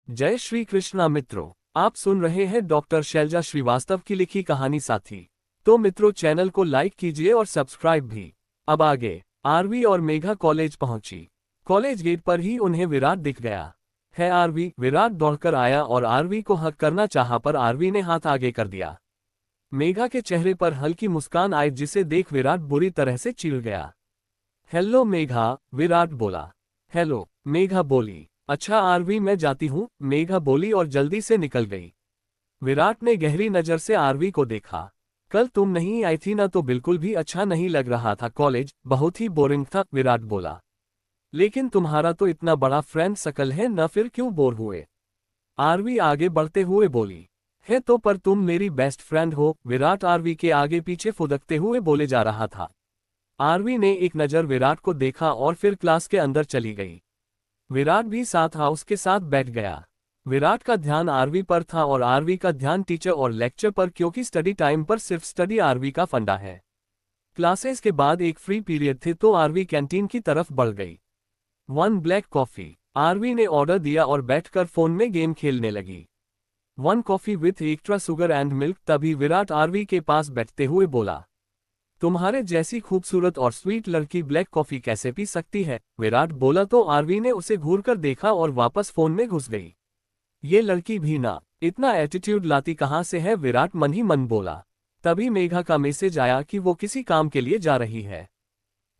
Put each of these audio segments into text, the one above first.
जय श्री कृष्णा मित्रों, आप सुन रहे हैं डॉक्टर शैलजा श्रीवास्तव की लिखी कहानी साथी। तो मित्रों, चैनल को लाइक कीजिए और सब्सक्राइब भी। अब आगे। आरवी और मेघा कॉलेज पहुंची। कॉलेज गेट पर ही उन्हें विराट दिख गया है। आरवी। विराट दौड़कर आया और आरवी को हक करना चाहा, पर आरवी ने हाथ आगे कर दिया। मेघा के चेहरे पर हल्की मुस्कान आई, जिसे देख विराट बुरी तरह से चिढ़ गया। हेलो मेघा, विराट बोला। हेलो, मेघा बोली। अच्छा आरवी, मैं जाती हूँ, मेघा बोली और जल्दी से निकल गई। विराट ने गहरी नजर से आरवी को देखा। कल तुम नहीं आई थी ना, तो बिल्कुल भी अच्छा नहीं लग रहा था। कॉलेज बहुत ही बोरिंग था, विराट बोला। लेकिन तुम्हारा तो इतना बड़ा फ्रेंड सर्कल है ना, फिर क्यों बोर हुए? आरवी आगे बढ़ते हुए बोली। है तो, पर तुम मेरी बेस्ट फ्रेंड हो, विराट आरवी के आगे पीछे फुदकते हुए बोले जा रहा था। आरवी ने एक नज़र विराट को देखा और फिर क्लास के अंदर चली गई। विराट भी साथ हाउस के साथ बैठ गया। विराट का ध्यान आरवी पर था और आरवी का ध्यान टीचर और लेक्चर पर, क्योंकि स्टडी टाइम पर सिर्फ स्टडी आरवी का फंडा है। क्लासेस के बाद एक फ्री पीरियड थे तो आरवी कैंटीन की तरफ बढ़ गई। 1 ब्लैक कॉफी, आरवी ने ऑर्डर दिया और बैठकर फोन में गेम खेलने लगी। 1 coffee with extra sugar and milk. तभी विराट आरवी के पास बैठते हुए बोला, तुम्हारे जैसी खूबसूरत और स्वीट लड़की ब्लैक कॉफी कैसे पी सकती है? विराट बोला तो आरवी ने उसे घूरकर देखा और वापस फोन में घुस गई। ये लड़की भी ना, इतना एटीट्यूड लाती कहाँ से है? विराट मन ही मन बोला। तभी मेघा का मैसेज आया कि वो किसी काम के लिए जा रही है।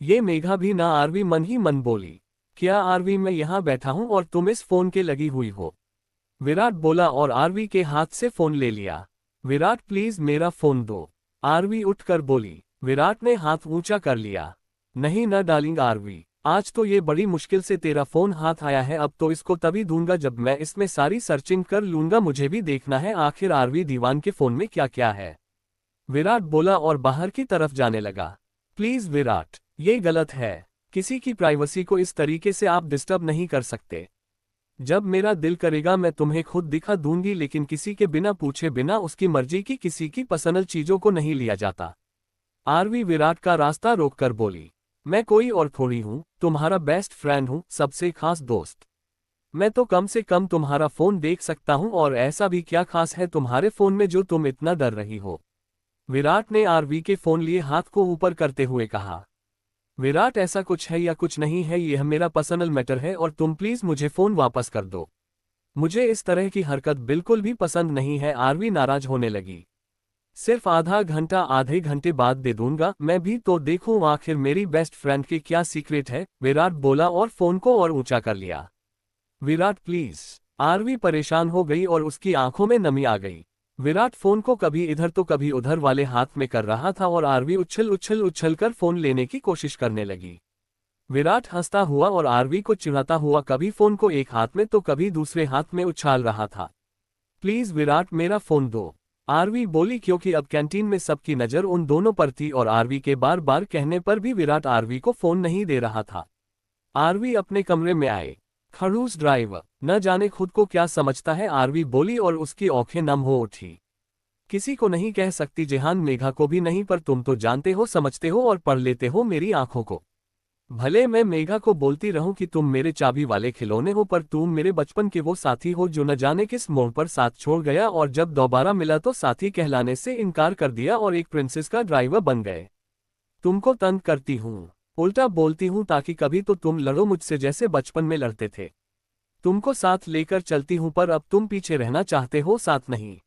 ये मेघा भी ना, आरवी मन ही मन बोली। क्या आरवी, मैं यहाँ बैठा हूँ और तुम इस फोन के लगी हुई हो? विराट बोला और आरवी के हाथ से फोन ले लिया। विराट प्लीज मेरा फोन दो, आरवी उठकर बोली। विराट ने हाथ ऊंचा कर लिया। नहीं न डार्लिंग आरवी, आज तो ये बड़ी मुश्किल से तेरा फोन हाथ आया है, अब तो इसको तभी दूंगा जब मैं इसमें सारी सर्चिंग कर लूंगा। मुझे भी देखना है आखिर आरवी दीवान के फोन में क्या क्या है, विराट बोला और बाहर की तरफ जाने लगा। प्लीज विराट, ये गलत है। किसी की प्राइवेसी को इस तरीके से आप डिस्टर्ब नहीं कर सकते। जब मेरा दिल करेगा मैं तुम्हें खुद दिखा दूंगी, लेकिन किसी के बिना पूछे, बिना उसकी मर्जी की किसी की पर्सनल चीजों को नहीं लिया जाता। आरवी विराट का रास्ता रोककर बोली। मैं कोई और थोड़ी हूं, तुम्हारा बेस्ट फ्रेंड हूं, सबसे खास दोस्त। मैं तो कम से कम तुम्हारा फोन देख सकता हूं, और ऐसा भी क्या खास है तुम्हारे फोन में जो तुम इतना डर रही हो? विराट ने आरवी के फोन लिए हाथ को ऊपर करते हुए कहा। विराट, ऐसा कुछ है या कुछ नहीं है, यह मेरा पर्सनल मैटर है और तुम प्लीज मुझे फोन वापस कर दो। मुझे इस तरह की हरकत बिल्कुल भी पसंद नहीं है। आरवी नाराज होने लगी। सिर्फ आधा घंटा, आधे घंटे बाद दे दूंगा, मैं भी तो देखूं आखिर मेरी बेस्ट फ्रेंड की क्या सीक्रेट है, विराट बोला और फोन को और ऊंचा कर लिया। विराट प्लीज। आरवी परेशान हो गई और उसकी आंखों में नमी आ गई। विराट फोन को कभी इधर तो कभी उधर वाले हाथ में कर रहा था और आरवी उछल कर फोन लेने की कोशिश करने लगी। विराट हंसता हुआ और आरवी को चिढ़ाता हुआ कभी फोन को एक हाथ में तो कभी दूसरे हाथ में उछाल रहा था। प्लीज विराट, मेरा फोन दो, आरवी बोली, क्योंकि अब कैंटीन में सबकी नजर उन दोनों पर थी और आरवी के बार बार कहने पर भी विराट आरवी को फोन नहीं दे रहा था। आरवी अपने कमरे में आए। खड़ूस ड्राइवर, न जाने खुद को क्या समझता है, आरवी बोली और उसकी आंखें नम हो उठी। किसी को नहीं कह सकती जेहान, मेघा को भी नहीं, पर तुम तो जानते हो, समझते हो और पढ़ लेते हो मेरी आंखों को। भले मैं मेघा को बोलती रहूं कि तुम मेरे चाबी वाले खिलौने हो, पर तुम मेरे बचपन के वो साथी हो जो न जाने किस मोड़ पर साथ छोड़ गया और जब दोबारा मिला तो साथी कहलाने से इनकार कर दिया और एक प्रिंसेस का ड्राइवर बन गए। तुमको तंग करती हूँ, उल्टा बोलती हूँ ताकि कभी तो तुम लड़ो मुझसे जैसे बचपन में लड़ते थे। तुमको साथ लेकर चलती हूँ, पर अब तुम पीछे रहना चाहते हो, साथ नहीं।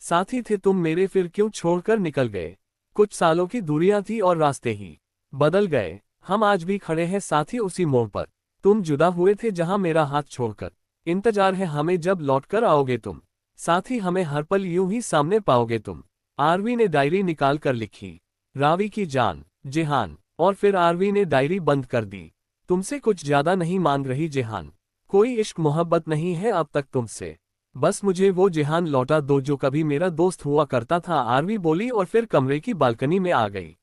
साथी थे तुम मेरे, फिर क्यों छोड़कर निकल गए? कुछ सालों की दूरियां थी और रास्ते ही बदल गए। हम आज भी खड़े हैं साथी उसी मोड़ पर। तुम जुदा हुए थे जहां मेरा हाथ छोड़कर। इंतजार है हमें जब लौटकर आओगे तुम। साथी, हमें हर पल यूं ही सामने पाओगे तुम। आरवी ने डायरी निकाल कर लिखी। रावी की जान, जेहान। और फिर आरवी ने डायरी बंद कर दी। तुमसे कुछ ज्यादा नहीं मांग रही जेहान, कोई इश्क मोहब्बत नहीं है अब तक तुमसे। बस मुझे वो जेहान लौटा दो जो कभी मेरा दोस्त हुआ करता था, आरवी बोली और फिर कमरे की बालकनी में आ गई।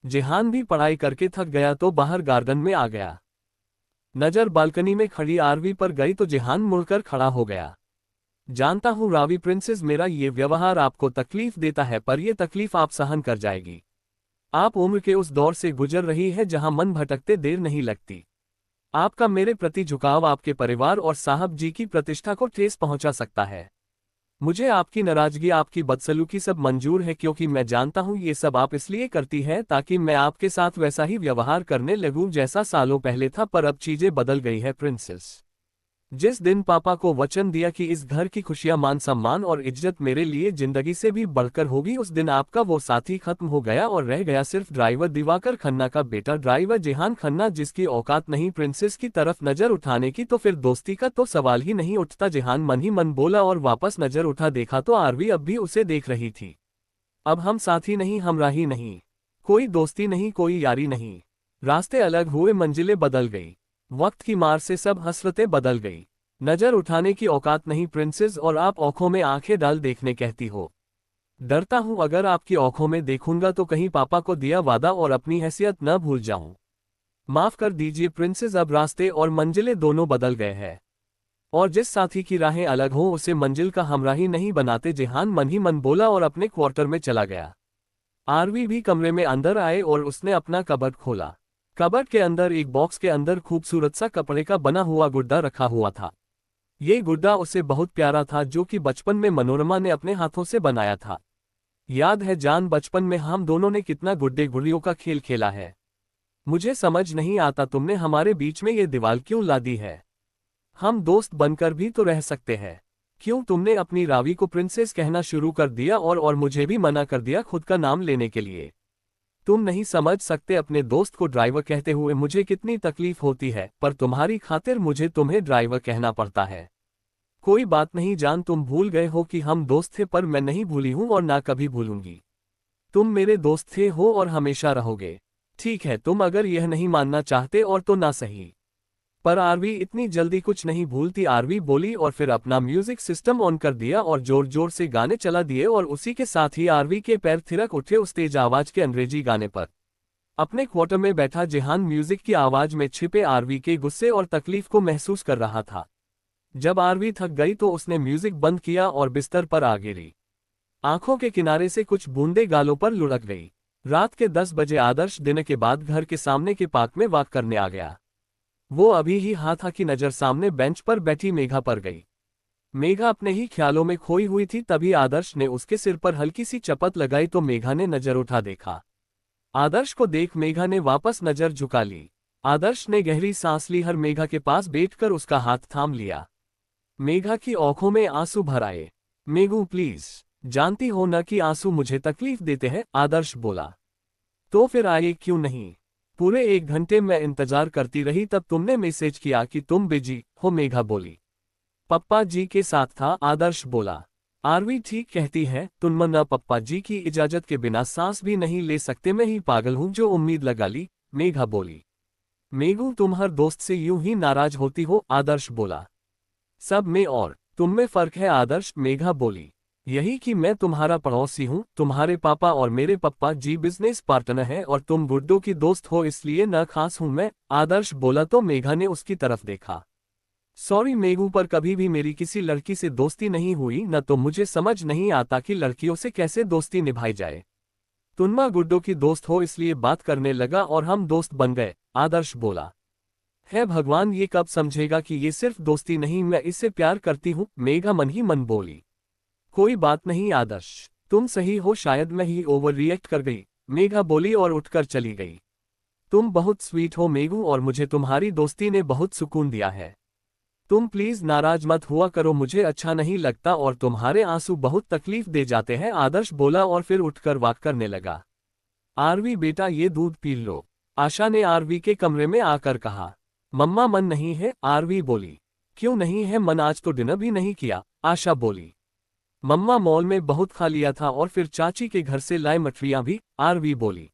जेहान भी पढ़ाई करके थक गया तो बाहर गार्डन में आ गया। नजर बालकनी में खड़ी आरवी पर गई तो जेहान मुड़कर खड़ा हो गया। जानता हूं रावी प्रिंसेस, मेरा ये व्यवहार आपको तकलीफ देता है, पर यह तकलीफ आप सहन कर जाएगी। आप उम्र के उस दौर से गुजर रही है जहां मन भटकते देर नहीं लगती। आपका मेरे प्रति झुकाव आपके परिवार और साहब जी की प्रतिष्ठा को ठेस पहुंचा सकता है। मुझे आपकी नाराजगी, आपकी बदसलूकी सब मंजूर है, क्योंकि मैं जानता हूं ये सब आप इसलिए करती है ताकि मैं आपके साथ वैसा ही व्यवहार करने लगूं जैसा सालों पहले था, पर अब चीजें बदल गई है प्रिंसेस। जिस दिन पापा को वचन दिया कि इस घर की खुशियां, मान सम्मान और इज्जत मेरे लिए जिंदगी से भी बढ़कर होगी, उस दिन आपका वो साथी खत्म हो गया और रह गया सिर्फ ड्राइवर दिवाकर खन्ना का बेटा, ड्राइवर जेहान खन्ना, जिसकी औकात नहीं प्रिंसेस की तरफ नजर उठाने की। तो फिर दोस्ती का तो सवाल ही नहीं उठता, जेहान मन ही मन बोला और वापस नजर उठा। देखा तो आरवी अब भी उसे देख रही थी। अब हम साथी नहीं, हमराही नहीं, कोई दोस्ती नहीं, कोई यारी नहीं। रास्ते अलग हुए, मंजिलें बदल गई, वक्त की मार से सब हसरतें बदल गई। नजर उठाने की औकात नहीं प्रिंसेस, और आप आंखों में आंखें डाल देखने कहती हो। डरता हूं अगर आपकी आंखों में देखूंगा तो कहीं पापा को दिया वादा और अपनी हैसियत न भूल जाऊं। माफ कर दीजिए प्रिंसेस, अब रास्ते और मंजिलें दोनों बदल गए हैं, और जिस साथी की राहें अलग हों उसे मंजिल का हमराही नहीं बनाते। जेहान मन ही मन बोला और अपने क्वार्टर में चला गया। आरवी भी कमरे में अंदर आए और उसने अपना कबर्ड खोला। कबर्ड के अंदर एक बॉक्स के अंदर खूबसूरत सा कपड़े का बना हुआ गुड्डा रखा हुआ था। ये गुड्डा उसे बहुत प्यारा था, जो कि बचपन में मनोरमा ने अपने हाथों से बनाया था। याद है जान, बचपन में हम दोनों ने कितना गुड्डे गुड़ियों का खेल खेला है। मुझे समझ नहीं आता तुमने हमारे बीच में ये दीवार क्यों ला दी है। हम दोस्त बनकर भी तो रह सकते हैं। क्यों तुमने अपनी रावी को प्रिंसेस कहना शुरू कर दिया और मुझे भी मना कर दिया खुद का नाम लेने के लिए। तुम नहीं समझ सकते अपने दोस्त को ड्राइवर कहते हुए मुझे कितनी तकलीफ होती है, पर तुम्हारी खातिर मुझे तुम्हें ड्राइवर कहना पड़ता है। कोई बात नहीं जान, तुम भूल गए हो कि हम दोस्त थे, पर मैं नहीं भूली हूं और ना कभी भूलूंगी। तुम मेरे दोस्त थे हो और हमेशा रहोगे। ठीक है, तुम अगर यह नहीं मानना चाहते और तो ना सही। पर आरवी इतनी जल्दी कुछ नहीं भूलती, आरवी बोली और फिर अपना म्यूजिक सिस्टम ऑन कर दिया और जोर जोर से गाने चला दिए, और उसी के साथ ही आरवी के पैर थिरक उठे उस तेज आवाज के अंग्रेजी गाने पर। अपने क्वार्टर में बैठा जेहान म्यूजिक की आवाज में छिपे आरवी के गुस्से और तकलीफ को महसूस कर रहा था। जब आरवी थक गई तो उसने म्यूजिक बंद किया और बिस्तर पर आ गिरी। आंखों के किनारे से कुछ बूंदे गालों पर लुढ़क गई। रात के 10 बजे आदर्श डिनर के बाद घर के सामने के पार्क में वॉक करने आ गया। वो अभी ही हाथा की नजर सामने बेंच पर बैठी मेघा पर गई। मेघा अपने ही ख्यालों में खोई हुई थी, तभी आदर्श ने उसके सिर पर हल्की सी चपत लगाई तो मेघा ने नजर उठा देखा। आदर्श को देख मेघा ने वापस नजर झुका ली। आदर्श ने गहरी सांस ली, हर मेघा के पास बैठकर उसका हाथ थाम लिया। मेघा की आंखों में आंसू भर आए। मेघू प्लीज, जानती हो ना कि आंसू मुझे तकलीफ देते हैं, आदर्श बोला। तो फिर आए क्यों नहीं? पूरे 1 घंटे मैं इंतजार करती रही, तब तुमने मैसेज किया कि तुम बिजी हो, मेघा बोली। पप्पा जी के साथ था, आदर्श बोला। आरवी ठीक कहती है, तुम न पप्पा जी की इजाजत के बिना सांस भी नहीं ले सकते, मैं ही पागल हूं जो उम्मीद लगा ली, मेघा बोली। मेघू तुम हर दोस्त से यूं ही नाराज होती हो, आदर्श बोला। सब में और तुम में फर्क है, आदर्श, मेघा बोली। यही कि मैं तुम्हारा पड़ोसी हूँ, तुम्हारे पापा और मेरे पप्पा जी बिजनेस पार्टनर हैं और तुम गुड्डो की दोस्त हो, इसलिए न खास हूँ मैं, आदर्श बोला तो मेघा ने उसकी तरफ देखा। सॉरी मेघू, पर कभी भी मेरी किसी लड़की से दोस्ती नहीं हुई, न तो मुझे समझ नहीं आता कि लड़कियों से कैसे दोस्ती निभाई जाए। तुम गुड्डो की दोस्त हो इसलिए बात करने लगा और हम दोस्त बन गए, आदर्श बोला। है भगवान, ये कब समझेगा कि ये सिर्फ दोस्ती नहीं, मैं इससे प्यार करती हूँ, मेघा मन ही मन बोली। कोई बात नहीं आदर्श, तुम सही हो, शायद मैं ही ओवर रिएक्ट कर गई, मेघा बोली और उठकर चली गई। तुम बहुत स्वीट हो मेघू, और मुझे तुम्हारी दोस्ती ने बहुत सुकून दिया है। तुम प्लीज नाराज मत हुआ करो, मुझे अच्छा नहीं लगता और तुम्हारे आंसू बहुत तकलीफ दे जाते हैं, आदर्श बोला और फिर उठकर वॉक करने लगा। आरवी बेटा ये दूध पी लो, आशा ने आरवी के कमरे में आकर कहा। मम्मा मन नहीं है, आरवी बोली। क्यों नहीं है मन, आज तो डिनर भी नहीं किया, आशा बोली। मम्मा मॉल में बहुत खा लिया था और फिर चाची के घर से लाए मठरियां भी, आरवी बोली।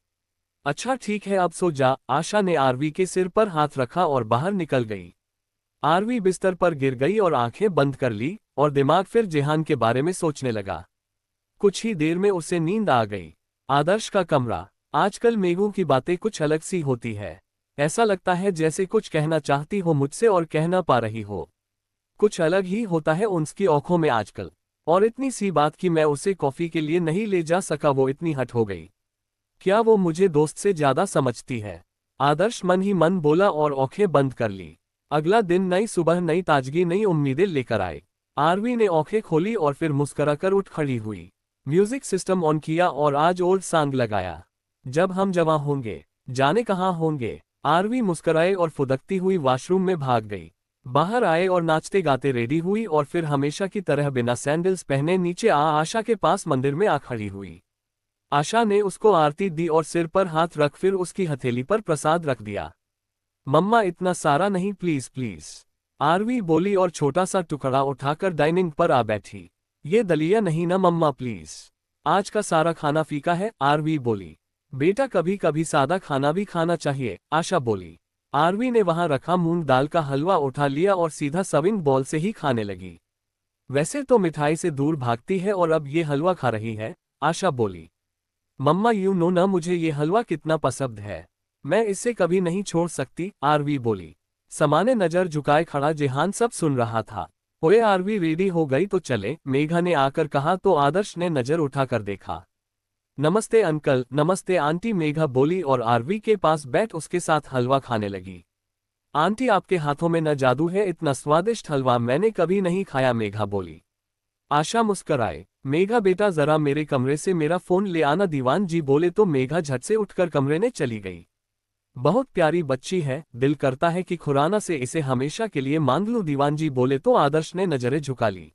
अच्छा ठीक है अब सो जा, आशा ने आरवी के सिर पर हाथ रखा और बाहर निकल गई। आरवी बिस्तर पर गिर गई और आंखें बंद कर ली और दिमाग फिर जेहान के बारे में सोचने लगा। कुछ ही देर में उसे नींद आ गई। आदर्श का कमरा। आजकल मेघू की बातें कुछ अलग सी होती है। ऐसा लगता है जैसे कुछ कहना चाहती हो मुझसे और कह ना पा रही हो। कुछ अलग ही होता है उसकी आंखों में आजकल। और इतनी सी बात कि मैं उसे कॉफी के लिए नहीं ले जा सका, वो इतनी हट हो गई। क्या वो मुझे दोस्त से ज्यादा समझती है? आदर्श मन ही मन बोला और आंखें बंद कर ली। अगला दिन नई सुबह, नई ताजगी, नई उम्मीदें लेकर आए। आरवी ने आंखें खोली और फिर मुस्कुराकर उठ खड़ी हुई। म्यूजिक सिस्टम ऑन किया और आज ओल्ड सॉन्ग लगाया। जब हम जवां होंगे, जाने कहाँ होंगे। आरवी मुस्कुराए और फुदकती हुई वॉशरूम में भाग गई। बाहर आए और नाचते गाते रेडी हुई और फिर हमेशा की तरह बिना सैंडल्स पहने नीचे आशा के पास मंदिर में आ खड़ी हुई। आशा ने उसको आरती दी और सिर पर हाथ रख फिर उसकी हथेली पर प्रसाद रख दिया। मम्मा इतना सारा नहीं, प्लीज प्लीज, आरवी बोली और छोटा सा टुकड़ा उठाकर डाइनिंग पर आ बैठी। ये दलिया नहीं ना मम्मा, प्लीज, आज का सारा खाना फीका है, आरवी बोली। बेटा कभी कभी सादा खाना भी खाना चाहिए, आशा बोली। आरवी ने वहां रखा मूंग दाल का हलवा उठा लिया और सीधा सर्विंग बॉल से ही खाने लगी। वैसे तो मिठाई से दूर भागती है और अब ये हलवा खा रही है, आशा बोली। मम्मा यू नो ना मुझे ये हलवा कितना पसंद है, मैं इसे कभी नहीं छोड़ सकती, आरवी बोली। समाने नजर झुकाए खड़ा जेहान सब सुन रहा था। ओए आरवी रेडी हो गई तो चले, मेघा ने आकर कहा तो आदर्श ने नजर उठाकर देखा। नमस्ते अंकल, नमस्ते आंटी, मेघा बोली और आरवी के पास बैठ उसके साथ हलवा खाने लगी। आंटी आपके हाथों में न जादू है, इतना स्वादिष्ट हलवा मैंने कभी नहीं खाया, मेघा बोली। आशा मुस्कराए। मेघा बेटा जरा मेरे कमरे से मेरा फोन ले आना, दीवान जी बोले तो मेघा झट से उठकर कमरे में चली गई। बहुत प्यारी बच्ची है, दिल करता है कि खुराना से इसे हमेशा के लिए मांग लूं, दीवान जी बोले तो आदर्श ने नजरें झुका ली।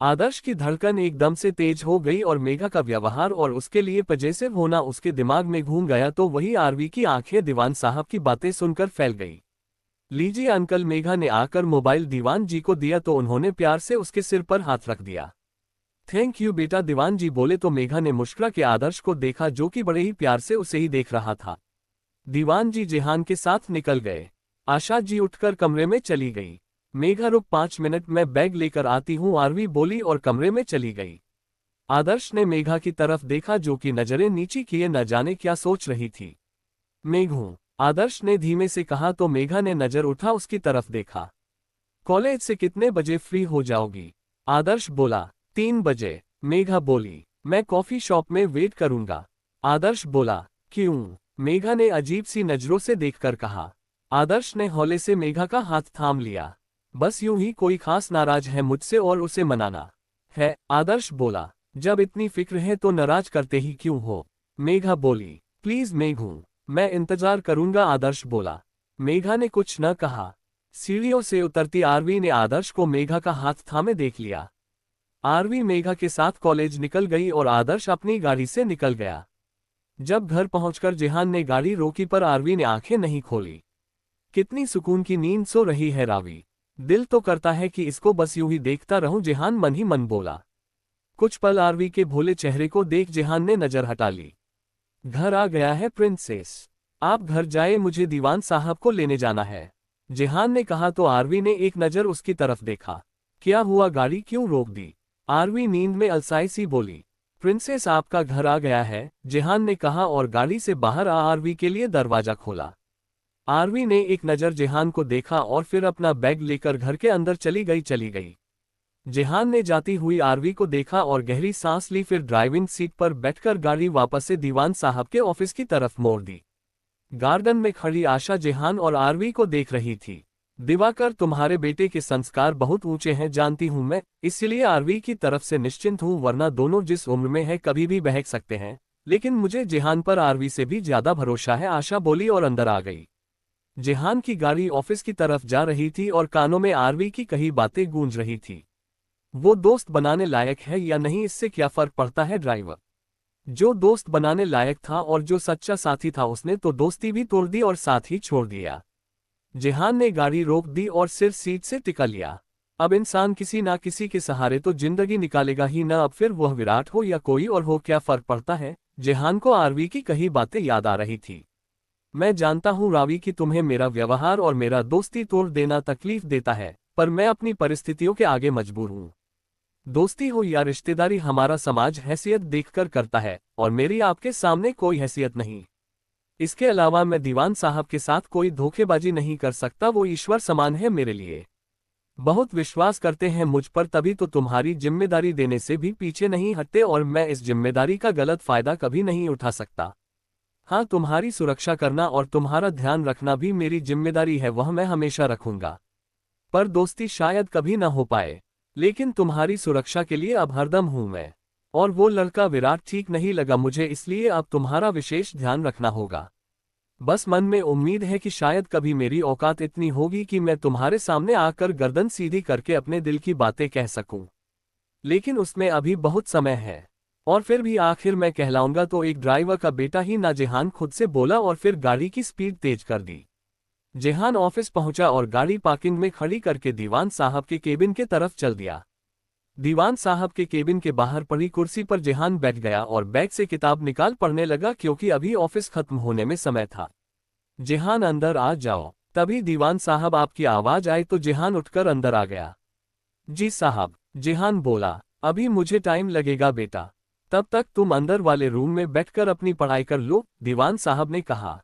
आदर्श की धड़कन एकदम से तेज हो गई और मेघा का व्यवहार और उसके लिए पजेसिव होना उसके दिमाग में घूम गया। तो वही आरवी की आंखें दीवान साहब की बातें सुनकर फैल गई। लीजिए अंकल, मेघा ने आकर मोबाइल दीवान जी को दिया तो उन्होंने प्यार से उसके सिर पर हाथ रख दिया। थैंक यू बेटा, दीवान जी बोले तो मेघा ने मुस्कुरा के आदर्श को देखा जो कि बड़े ही प्यार से उसे ही देख रहा था। दीवान जी जेहान के साथ निकल गए। आशा जी उठकर कमरे में चली गई। मेघा रुक 5 मिनट में बैग लेकर आती हूँ, आरवी बोली और कमरे में चली गई। आदर्श ने मेघा की तरफ देखा जो कि नजरें नीची किए न जाने क्या सोच रही थी। मेघू, आदर्श ने धीमे से कहा तो मेघा ने नजर उठा उसकी तरफ देखा। कॉलेज से कितने बजे फ्री हो जाओगी? आदर्श बोला। 3 बजे, मेघा बोली। मैं कॉफी शॉप में वेट करूंगा। आदर्श बोला। क्यों? मेघा ने अजीब सी नजरों से देखकर कहा। आदर्श ने हौले से मेघा का हाथ थाम लिया। बस यूं ही, कोई खास नाराज है मुझसे और उसे मनाना है, आदर्श बोला। जब इतनी फिक्र है तो नाराज करते ही क्यों हो? मेघा बोली। प्लीज मेघू, मैं इंतजार करूंगा, आदर्श बोला। मेघा ने कुछ न कहा। सीढ़ियों से उतरती आरवी ने आदर्श को मेघा का हाथ थामे देख लिया। आरवी मेघा के साथ कॉलेज निकल गई और आदर्श अपनी गाड़ी से निकल गया। जब घर पहुंचकर जेहान ने गाड़ी रोकी पर आरवी ने आंखें नहीं खोली। कितनी सुकून की नींद सो रही है रावी, दिल तो करता है कि इसको बस यूं ही देखता रहूं, जेहान मन ही मन बोला। कुछ पल आरवी के भोले चेहरे को देख जेहान ने नजर हटा ली। घर आ गया है प्रिंसेस, आप घर जाए, मुझे दीवान साहब को लेने जाना है, जेहान ने कहा तो आरवी ने एक नजर उसकी तरफ देखा। क्या हुआ, गाड़ी क्यों रोक दी? आरवी नींद में अलसाई सी बोली। प्रिंसेस आपका घर आ गया है, जेहान ने कहा और गाड़ी से बाहर आरवी के लिए दरवाजा खोला। आरवी ने एक नजर जेहान को देखा और फिर अपना बैग लेकर घर के अंदर चली गई। जेहान ने जाती हुई आरवी को देखा और गहरी सांस ली, फिर ड्राइविंग सीट पर बैठकर गाड़ी वापस से दीवान साहब के ऑफिस की तरफ मोड़ दी। गार्डन में खड़ी आशा जेहान और आरवी को देख रही थी। दिवाकर, तुम्हारे बेटे के संस्कार बहुत ऊंचे हैं जानती हूं मैं, इसलिए आरवी की तरफ से निश्चिंत हूं, वरना दोनों जिस उम्र में है कभी भी बहक सकते हैं, लेकिन मुझे जेहान पर आरवी से भी ज्यादा भरोसा है, आशा बोली और अंदर आ गई। जेहान की गाड़ी ऑफिस की तरफ जा रही थी और कानों में आरवी की कई बातें गूंज रही थी। वो दोस्त बनाने लायक है या नहीं, इससे क्या फर्क पड़ता है ड्राइवर। जो दोस्त बनाने लायक था और जो सच्चा साथी था उसने तो दोस्ती भी तोड़ दी और साथ ही छोड़ दिया। जेहान ने गाड़ी रोक दी और सिर सीट से टिका लिया। अब इंसान किसी ना किसी के सहारे तो जिंदगी निकालेगा ही ना, अब फिर वह विराट हो या कोई और हो, क्या फर्क पड़ता है। जेहान को आरवी की कई बातें याद आ रही थी। मैं जानता हूं रावी कि तुम्हें मेरा व्यवहार और मेरा दोस्ती तोड़ देना तकलीफ देता है, पर मैं अपनी परिस्थितियों के आगे मजबूर हूं। दोस्ती हो या रिश्तेदारी, हमारा समाज हैसियत देखकर करता है और मेरी आपके सामने कोई हैसियत नहीं। इसके अलावा मैं दीवान साहब के साथ कोई धोखेबाजी नहीं कर सकता, वो ईश्वर समान है मेरे लिए। बहुत विश्वास करते हैं मुझ पर, तभी तो तुम्हारी जिम्मेदारी देने से भी पीछे नहीं हटते और मैं इस जिम्मेदारी का गलत फायदा कभी नहीं उठा सकता। हाँ, तुम्हारी सुरक्षा करना और तुम्हारा ध्यान रखना भी मेरी जिम्मेदारी है, वह मैं हमेशा रखूंगा। पर दोस्ती शायद कभी न हो पाए, लेकिन तुम्हारी सुरक्षा के लिए अब हरदम हूं मैं। और वो लड़का विराट ठीक नहीं लगा मुझे, इसलिए अब तुम्हारा विशेष ध्यान रखना होगा। बस मन में उम्मीद है कि शायद कभी मेरी औकात इतनी होगी कि मैं तुम्हारे सामने आकर गर्दन सीधी करके अपने दिल की बातें कह सकूं। लेकिन उसमें अभी बहुत समय है। और फिर भी आखिर मैं कहलाऊंगा तो एक ड्राइवर का बेटा ही ना, जेहान खुद से बोला और फिर गाड़ी की स्पीड तेज कर दी। जेहान ऑफिस पहुंचा और गाड़ी पार्किंग में खड़ी करके दीवान साहब के केबिन के तरफ चल दिया। दीवान साहब के केबिन के बाहर पड़ी कुर्सी पर जेहान बैठ गया और बैग से किताब निकाल पढ़ने लगा, क्योंकि अभी ऑफिस खत्म होने में समय था। जेहान, अंदर आ जाओ। तभी दीवान साहब आपकी आवाज आई तो जेहान उठकर अंदर आ गया। जी साहब, जेहान बोला, अभी मुझे टाइम लगेगा बेटा, तब तक तुम अंदर वाले रूम में बैठकर अपनी पढ़ाई कर लो, दीवान साहब ने कहा।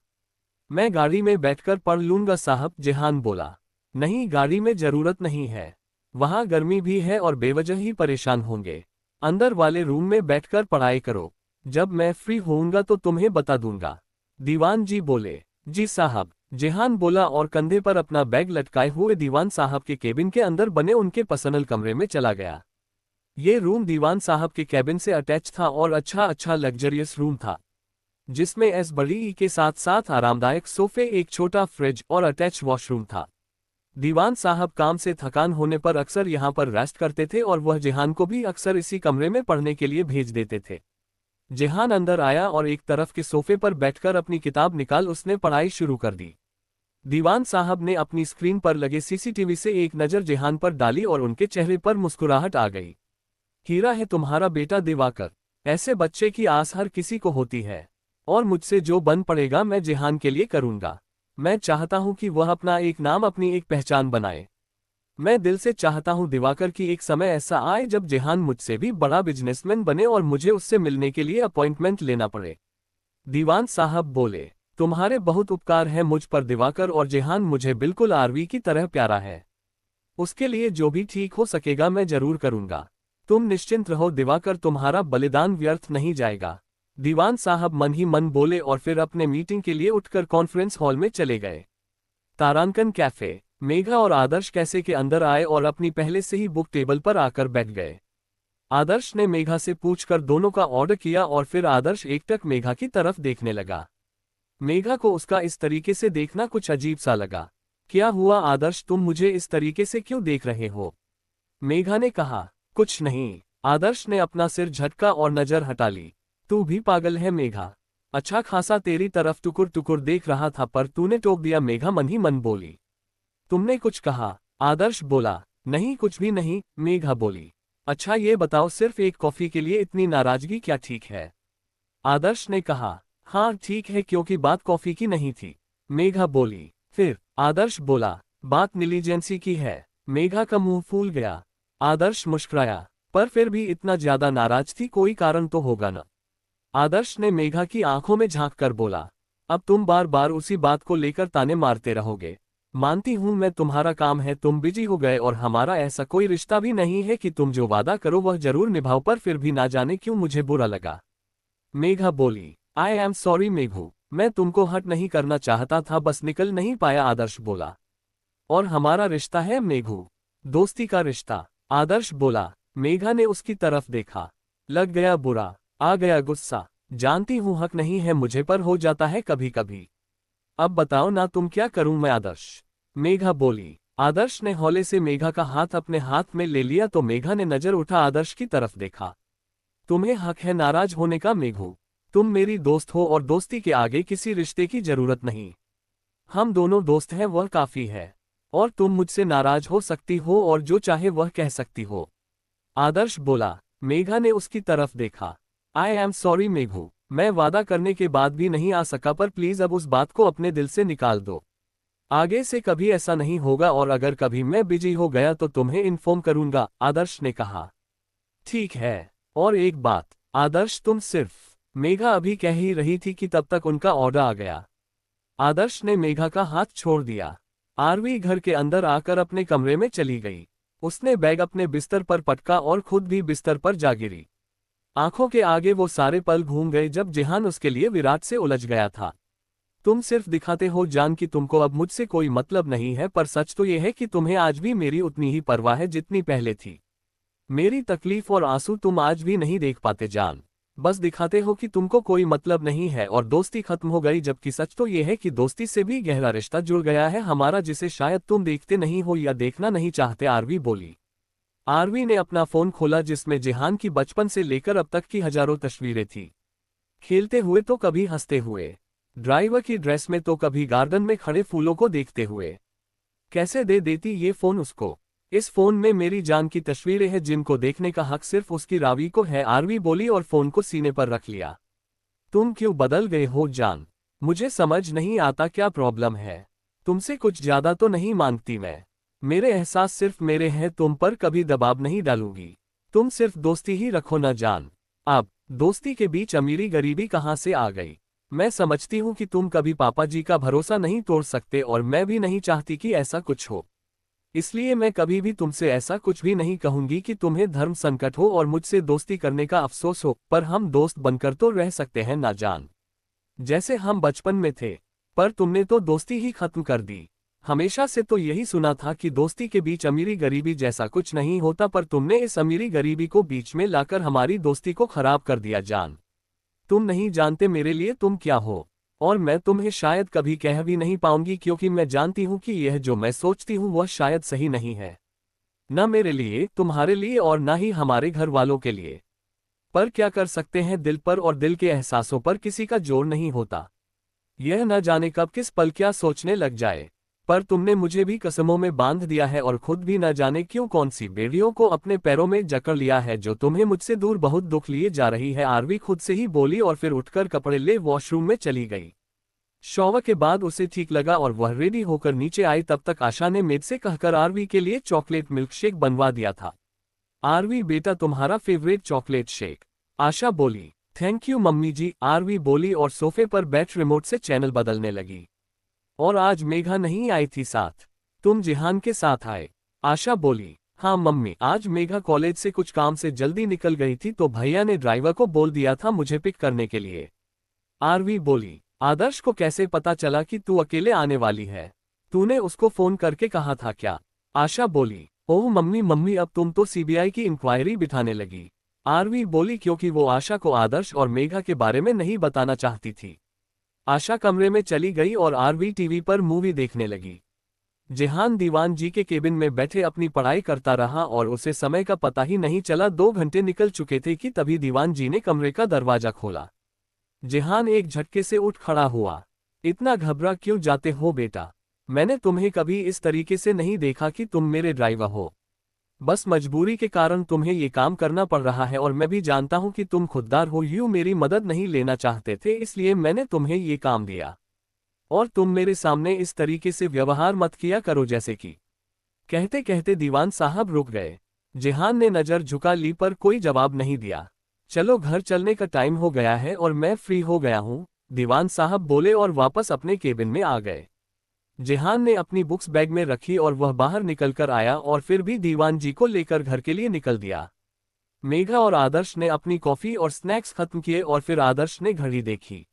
मैं गाड़ी में बैठकर पढ़ लूंगा साहब, जेहान बोला। नहीं, गाड़ी में जरूरत नहीं है, वहां गर्मी भी है और बेवजह ही परेशान होंगे। अंदर वाले रूम में बैठकर पढ़ाई करो, जब मैं फ्री होऊंगा तो तुम्हें बता दूंगा, दीवान जी बोले। जी साहब, जेहान बोला और कंधे पर अपना बैग लटकाए हुए दीवान साहब के केबिन के अंदर बने उनके पर्सनल कमरे में चला गया। ये रूम दीवान साहब के केबिन से अटैच था और अच्छा लग्जरियस रूम था, जिसमें एस बड़ी ई के साथ साथ आरामदायक सोफे, एक छोटा फ्रिज और अटैच वॉशरूम था। दीवान साहब काम से थकान होने पर अक्सर यहाँ पर रेस्ट करते थे और वह जेहान को भी अक्सर इसी कमरे में पढ़ने के लिए भेज देते थे। जेहान अंदर आया और एक तरफ के सोफे पर बैठकर अपनी किताब निकाल उसने पढ़ाई शुरू कर दी। दीवान साहब ने अपनी स्क्रीन पर लगे सीसीटीवी से एक नज़र जेहान पर डाली और उनके चेहरे पर मुस्कुराहट आ गई। हीरा है तुम्हारा बेटा दिवाकर, ऐसे बच्चे की आस हर किसी को होती है, और मुझसे जो बन पड़ेगा मैं जेहान के लिए करूंगा। मैं चाहता हूं कि वह अपना एक नाम, अपनी एक पहचान बनाए। मैं दिल से चाहता हूं दिवाकर की एक समय ऐसा आए जब जेहान मुझसे भी बड़ा बिजनेसमैन बने और मुझे उससे मिलने के लिए अपॉइंटमेंट लेना पड़े। दीवान साहब बोले, तुम्हारे बहुत उपकार हैं मुझ पर दिवाकर, और जेहान मुझे बिल्कुल आरवी की तरह प्यारा है। उसके लिए जो भी ठीक हो सकेगा मैं जरूर करूंगा। तुम निश्चिंत रहो दिवाकर, तुम्हारा बलिदान व्यर्थ नहीं जाएगा। दीवान साहब मन ही मन बोले और फिर अपने मीटिंग के लिए उठकर कॉन्फ्रेंस हॉल में चले गए। तारांकन कैफे। मेघा और आदर्श कैसे के अंदर आए और अपनी पहले से ही बुक टेबल पर आकर बैठ गए। आदर्श ने मेघा से पूछकर दोनों का ऑर्डर किया और फिर आदर्श एकटक मेघा की तरफ देखने लगा। मेघा को उसका इस तरीके से देखना कुछ अजीब सा लगा। क्या हुआ आदर्श, तुम मुझे इस तरीके से क्यों देख रहे हो? मेघा ने कहा। कुछ नहीं। आदर्श ने अपना सिर झटका और नजर हटा ली। तू भी पागल है मेघा, अच्छा खासा तेरी तरफ टुकुर टुकुर देख रहा था पर तूने टोक दिया, मेघा मन ही मन बोली। तुमने कुछ कहा? आदर्श बोला। नहीं कुछ भी नहीं, मेघा बोली। अच्छा ये बताओ, सिर्फ एक कॉफी के लिए इतनी नाराजगी क्या ठीक है? आदर्श ने कहा। हाँ ठीक है, क्योंकि बात कॉफी की नहीं थी, मेघा बोली। फिर? आदर्श बोला। बात निलीजेंसी की है। मेघा का मुंह फूल गया। आदर्श मुस्कुराया। पर फिर भी इतना ज्यादा नाराज थी, कोई कारण तो होगा न? आदर्श ने मेघा की आंखों में झांक कर बोला। अब तुम बार बार उसी बात को लेकर ताने मारते रहोगे। मानती हूं मैं, तुम्हारा काम है, तुम बिजी हो गए और हमारा ऐसा कोई रिश्ता भी नहीं है कि तुम जो वादा करो वह जरूर निभाओ, पर फिर भी ना जाने क्यों मुझे बुरा लगा, मेघा बोली। आई एम सॉरी मेघू, मैं तुमको हर्ट नहीं करना चाहता था, बस निकल नहीं पाया, आदर्श बोला। और हमारा रिश्ता है मेघू, दोस्ती का रिश्ता, आदर्श बोला। मेघा ने उसकी तरफ देखा। लग गया बुरा, आ गया गुस्सा। जानती हूं हक नहीं है मुझे, पर हो जाता है कभी कभी। अब बताओ ना तुम क्या करूं मैं, आदर्श, मेघा बोली। आदर्श ने हौले से मेघा का हाथ अपने हाथ में ले लिया तो मेघा ने नजर उठा आदर्श की तरफ देखा। तुम्हें हक है नाराज होने का मेघू, तुम मेरी दोस्त हो और दोस्ती के आगे किसी रिश्ते की जरूरत नहीं। हम दोनों दोस्त हैं, वह काफी है। और तुम मुझसे नाराज हो सकती हो और जो चाहे वह कह सकती हो, आदर्श बोला। मेघा ने उसकी तरफ देखा। आई एम सॉरी मेघू, मैं वादा करने के बाद भी नहीं आ सका, पर प्लीज अब उस बात को अपने दिल से निकाल दो। आगे से कभी ऐसा नहीं होगा और अगर कभी मैं बिजी हो गया तो तुम्हें इन्फॉर्म करूंगा, आदर्श ने कहा। ठीक है, और एक बात आदर्श, तुम सिर्फ, मेघा अभी कह ही रही थी कि तब तक उनका ऑर्डर आ गया। आदर्श ने मेघा का हाथ छोड़ दिया। आरवी घर के अंदर आकर अपने कमरे में चली गई। उसने बैग अपने बिस्तर पर पटका और खुद भी बिस्तर पर जा गिरी। आंखों के आगे वो सारे पल घूम गए जब जिहान उसके लिए विराट से उलझ गया था। तुम सिर्फ दिखाते हो जान कि तुमको अब मुझसे कोई मतलब नहीं है, पर सच तो ये है कि तुम्हें आज भी मेरी उतनी ही परवाह है जितनी पहले थी। मेरी तकलीफ और आंसू तुम आज भी नहीं देख पाते जान। बस दिखाते हो कि तुमको कोई मतलब नहीं है और दोस्ती खत्म हो गई, जबकि सच तो ये है कि दोस्ती से भी गहरा रिश्ता जुड़ गया है हमारा, जिसे शायद तुम देखते नहीं हो या देखना नहीं चाहते, आरवी बोली। आरवी ने अपना फोन खोला जिसमें जिहान की बचपन से लेकर अब तक की हजारों तस्वीरें थी। खेलते हुए तो कभी हंसते हुए, ड्राइवर की ड्रेस में तो कभी गार्डन में खड़े फूलों को देखते हुए। कैसे दे देती ये फोन उसको। इस फोन में मेरी जान की तस्वीरें हैं जिनको देखने का हक सिर्फ उसकी रावी को है, आरवी बोली और फोन को सीने पर रख लिया। तुम क्यों बदल गए हो जान? मुझे समझ नहीं आता क्या प्रॉब्लम है। तुमसे कुछ ज्यादा तो नहीं मांगती मैं। मेरे एहसास सिर्फ मेरे हैं, तुम पर कभी दबाव नहीं डालूंगी। तुम सिर्फ दोस्ती ही रखो ना जान। अब दोस्ती के बीच अमीरी गरीबी कहाँ से आ गई? मैं समझती हूँ कि तुम कभी पापा जी का भरोसा नहीं तोड़ सकते और मैं भी नहीं चाहती कि ऐसा कुछ हो। इसलिए मैं कभी भी तुमसे ऐसा कुछ भी नहीं कहूंगी कि तुम्हें धर्म संकट हो और मुझसे दोस्ती करने का अफसोस हो, पर हम दोस्त बनकर तो रह सकते हैं ना जान, जैसे हम बचपन में थे। पर तुमने तो दोस्ती ही खत्म कर दी। हमेशा से तो यही सुना था कि दोस्ती के बीच अमीरी गरीबी जैसा कुछ नहीं होता, पर तुमने इस अमीरी गरीबी को बीच में लाकर हमारी दोस्ती को खराब कर दिया जान। तुम नहीं जानते मेरे लिए तुम क्या हो, और मैं तुम्हें शायद कभी कह भी नहीं पाऊंगी, क्योंकि मैं जानती हूं कि यह जो मैं सोचती हूं वह शायद सही नहीं है। न मेरे लिए, तुम्हारे लिए, और न ही हमारे घर वालों के लिए। पर क्या कर सकते हैं, दिल पर और दिल के एहसासों पर किसी का जोर नहीं होता। यह न जाने कब किस पल क्या सोचने लग जाए। पर तुमने मुझे भी कस्मों में बांध दिया है और खुद भी न जाने क्यों कौन सी बेड़ियों को अपने पैरों में जकड़ लिया है जो तुम्हें मुझसे दूर बहुत दुख लिए जा रही है, आरवी खुद से ही बोली और फिर उठकर कपड़े ले वॉशरूम में चली गई। शॉवर के बाद उसे ठीक लगा और वह रेडी होकर नीचे आई, तब तक आशा ने मेड से कहकर आरवी के लिए चॉकलेट मिल्क शेक बनवा दिया था। आरवी बेटा तुम्हारा फेवरेट चॉकलेट शेक। आशा बोली। Thank you mummy ji, Aarvi बोली और सोफे पर बैठ रिमोट से चैनल बदलने लगी। और आज मेघा नहीं आई थी साथ? तुम जिहान के साथ आए? आशा बोली। हाँ मम्मी, आज मेघा कॉलेज से कुछ काम से जल्दी निकल गई थी तो भैया ने ड्राइवर को बोल दिया था मुझे पिक करने के लिए। आरवी बोली। आदर्श को कैसे पता चला कि तू अकेले आने वाली है? तूने उसको फोन करके कहा था क्या? आशा बोली। ओह मम्मी मम्मी, अब तुम तो सीबीआई की इंक्वायरी बिठाने लगी। आरवी बोली क्योंकि वो आशा को आदर्श और मेघा के बारे में नहीं बताना चाहती थी। आशा कमरे में चली गई और आरवी टीवी पर मूवी देखने लगी। जिहान दीवान जी के केबिन में बैठे अपनी पढ़ाई करता रहा और उसे समय का पता ही नहीं चला। 2 घंटे निकल चुके थे कि तभी दीवान जी ने कमरे का दरवाजा खोला। जिहान एक झटके से उठ खड़ा हुआ। इतना घबरा क्यों जाते हो बेटा? मैंने तुम्हें कभी इस तरीके से नहीं देखा कि तुम मेरे ड्राइवर हो। बस मजबूरी के कारण तुम्हें ये काम करना पड़ रहा है और मैं भी जानता हूं कि तुम खुददार हो, यूं मेरी मदद नहीं लेना चाहते थे, इसलिए मैंने तुम्हें ये काम दिया। और तुम मेरे सामने इस तरीके से व्यवहार मत किया करो जैसे कि। कहते कहते दीवान साहब रुक गए। जिहान ने नजर झुका ली पर कोई जवाब नहीं दिया। चलो घर चलने का टाइम हो गया है और मैं फ्री हो गया हूं, दीवान साहब बोले और वापस अपने केबिन में आ गए। जिहान ने अपनी बुक्स बैग में रखी और वह बाहर निकलकर आया और फिर भी दीवान जी को लेकर घर के लिए निकल दिया। मेघा और आदर्श ने अपनी कॉफी और स्नैक्स खत्म किए और फिर आदर्श ने घड़ी देखी।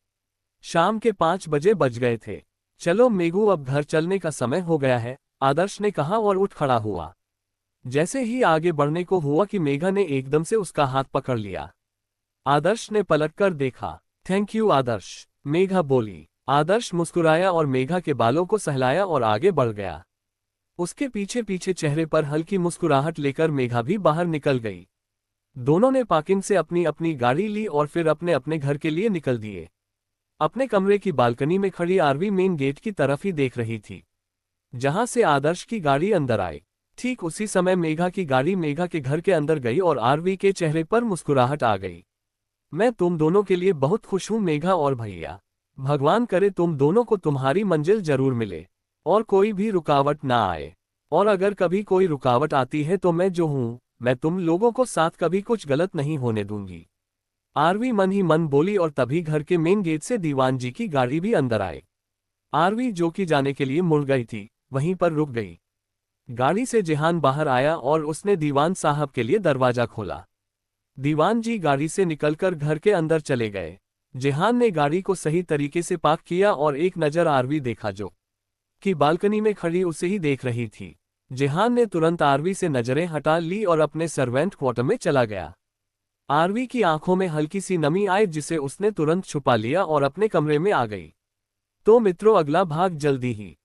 शाम के 5 बजे बज गए थे। चलो मेघू, अब घर चलने का समय हो गया है, आदर्श ने कहा और उठ खड़ा हुआ। जैसे ही आगे बढ़ने को हुआ कि मेघा ने एकदम से उसका हाथ पकड़ लिया। आदर्श ने पलटकर देखा। थैंक यू आदर्श, मेघा बोली। आदर्श मुस्कुराया और मेघा के बालों को सहलाया और आगे बढ़ गया। उसके पीछे पीछे चेहरे पर हल्की मुस्कुराहट लेकर मेघा भी बाहर निकल गई। दोनों ने पार्किंग से अपनी अपनी गाड़ी ली और फिर अपने अपने घर के लिए निकल दिए। अपने कमरे की बालकनी में खड़ी आरवी मेन गेट की तरफ ही देख रही थी, जहां से आदर्श की गाड़ी अंदर आई। ठीक उसी समय मेघा की गाड़ी मेघा के घर के अंदर गई और आरवी के चेहरे पर मुस्कुराहट आ गई। मैं तुम दोनों के लिए बहुत खुश हूं मेघा और भैया। भगवान करे तुम दोनों को तुम्हारी मंजिल जरूर मिले और कोई भी रुकावट ना आए। और अगर कभी कोई रुकावट आती है तो मैं जो हूं, मैं तुम लोगों को साथ कभी कुछ गलत नहीं होने दूंगी। आरवी मन ही मन बोली और तभी घर के मेन गेट से दीवान जी की गाड़ी भी अंदर आए। आरवी जो कि जाने के लिए मुड़ गई थी, वहीं पर रुक गई। गाड़ी से जिहान बाहर आया और उसने दीवान साहब के लिए दरवाजा खोला। दीवान जी गाड़ी से निकलकर घर के अंदर चले गए। जेहान ने गाड़ी को सही तरीके से पार्क किया और एक नज़र आरवी देखा जो कि बालकनी में खड़ी उसे ही देख रही थी। जेहान ने तुरंत आरवी से नजरें हटा ली और अपने सर्वेंट क्वार्टर में चला गया। आरवी की आंखों में हल्की सी नमी आई जिसे उसने तुरंत छुपा लिया और अपने कमरे में आ गई। तो मित्रों, अगला भाग जल्दी ही